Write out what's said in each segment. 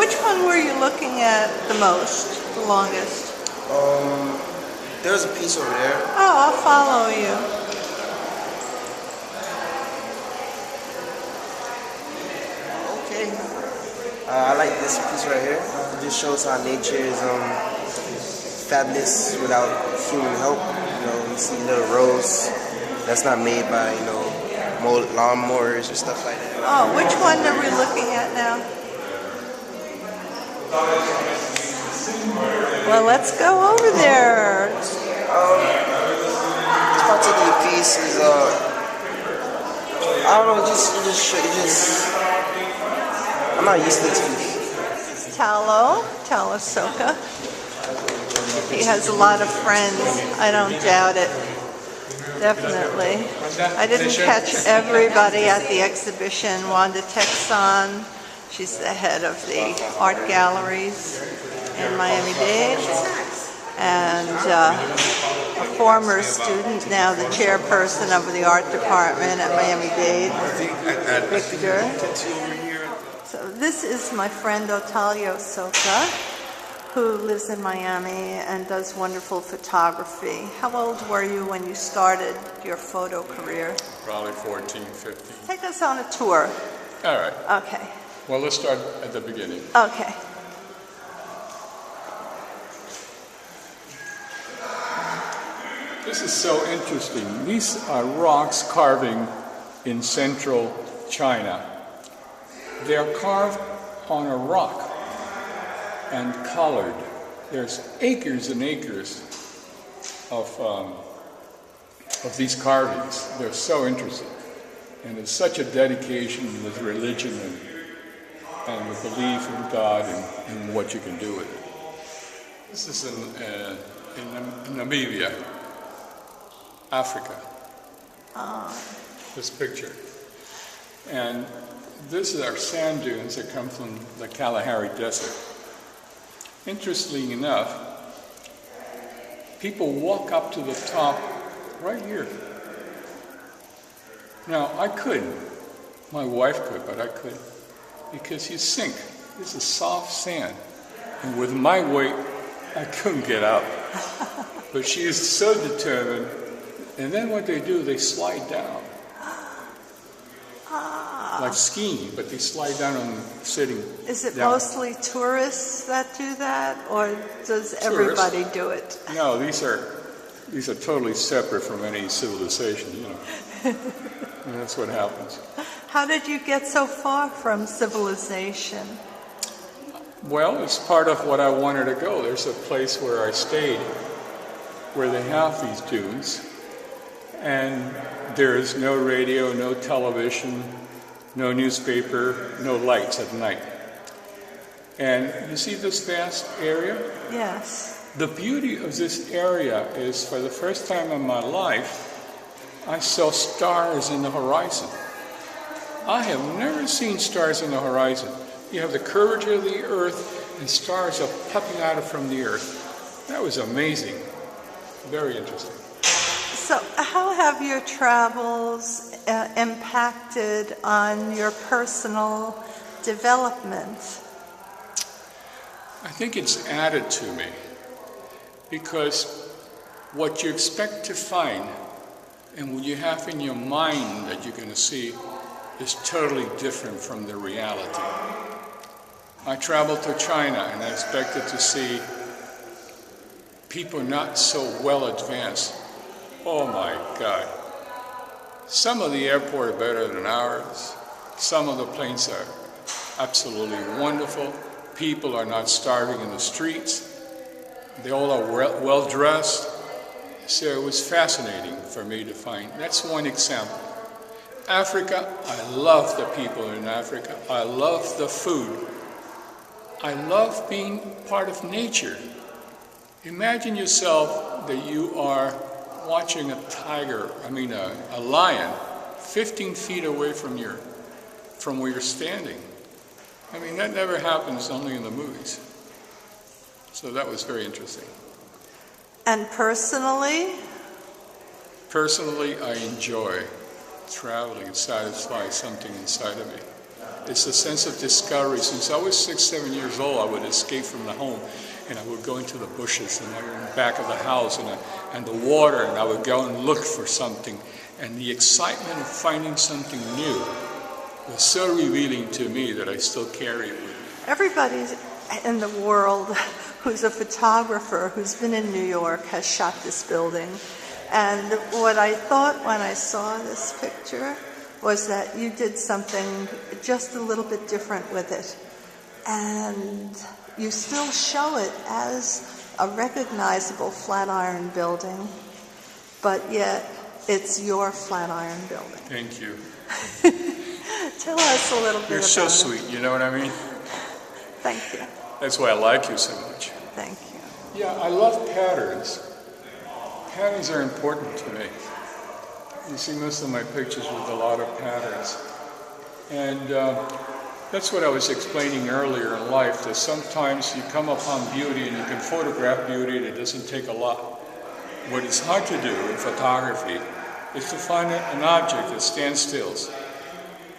which one were you looking at the most, the longest? There's a piece over there. Oh, I'll follow you. Okay. I like this piece right here. It just shows how nature is fabulous without human help. You see little roads that's not made by, lawnmowers or stuff like that. Oh, which one are we looking at now? Well, let's go over there. This particular piece is, I don't know, I'm not used to this piece. Otalio Soca. He has a lot of friends. I don't doubt it. Definitely. I didn't catch everybody at the exhibition. Wanda Texon, she's the head of the art galleries in Miami-Dade, and a former student, now the chairperson of the art department at Miami-Dade, Victor. So this is my friend Otalio Soca, who lives in Miami and does wonderful photography. How old were you when you started your photo career? Probably 14, 15. Take us on a tour. All right. Okay. Well, let's start at the beginning. Okay. This is so interesting. These are rocks carving in central China. They are carved on a rock and colored. There's acres and acres of these carvings. They're so interesting. And it's such a dedication with religion and the belief in God and what you can do with it. This is in Namibia, Africa. This picture. And this is our sand dunes that come from the Kalahari Desert. Interestingly enough, people walk up to the top right here. Now, I couldn't. My wife could, but I couldn't. Because you sink. This is soft sand. And with my weight, I couldn't get up. But she is so determined. And then what they do, they slide down. Like skiing, but they slide down on sitting. Is it down. mostly tourists that do that, or does everybody do it? No, these are totally separate from any civilization, And that's what happens. How did you get so far from civilization? Well, it's part of what I wanted to go. There's a place where I stayed where they have these dunes, and there is no radio, no television, no newspaper, no lights at night. And you see this vast area? Yes. The beauty of this area is, for the first time in my life, I saw stars in the horizon. I have never seen stars in the horizon. You have the curvature of the earth, and stars are popping out from the earth. That was amazing. Very interesting. So how have your travels impacted on your personal development? I think it's added to me, because what you expect to find and what you have in your mind that you're going to see is totally different from the reality. I traveled to China and I expected to see people not so well advanced. Oh my God. Some of the airport are better than ours. Some of the planes are absolutely wonderful. People are not starving in the streets. They all are well dressed. So it was fascinating for me to find. That's one example. Africa, I love the people in Africa. I love the food. I love being part of nature. Imagine yourself that you are watching a lion 15 feet away from where you're standing. I mean, that never happens, only in the movies. So that was very interesting. And personally? Personally, I enjoy traveling. It satisfies something inside of me. It's a sense of discovery. Since I was 6, 7 years old, I would escape from the home, and I would go into the bushes and in the back of the house and the water, and I would go and look for something. And the excitement of finding something new was so revealing to me that I still carry it with me. Everybody in the world who's a photographer who's been in New York has shot this building. And what I thought when I saw this picture was that you did something just a little bit different with it. And you still show it as a recognizable Flatiron building, but yet it's your Flatiron building. Thank you. Tell us a little bit about it. You're so sweet, you know what I mean? Thank you. That's why I like you so much. Thank you. Yeah, I love patterns. Patterns are important to me. You see most of my pictures with a lot of patterns. And that's what I was explaining earlier in life, that sometimes you come upon beauty and you can photograph beauty and it doesn't take a lot. What is hard to do in photography is to find an object that stands still,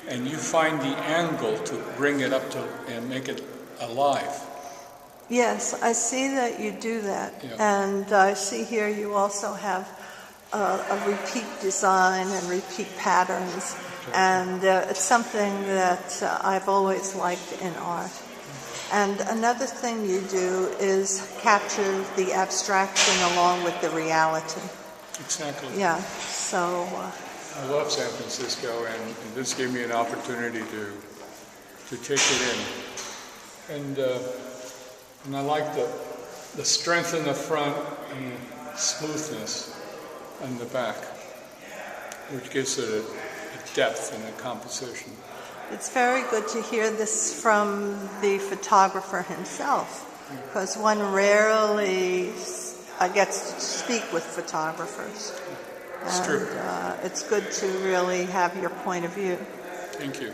and you find the angle to bring it up to and make it alive. Yes, I see that you do that. Yeah. And I see here you also have a repeat design and repeat patterns. And it's something that I've always liked in art. And another thing you do is capture the abstraction along with the reality. Exactly. Yeah, so... I love San Francisco, and this gave me an opportunity to take it in. And I like the strength in the front and the smoothness in the back, which gives it a depth and a composition. It's very good to hear this from the photographer himself, because one rarely gets to speak with photographers. It's true. It's good to really have your point of view. Thank you.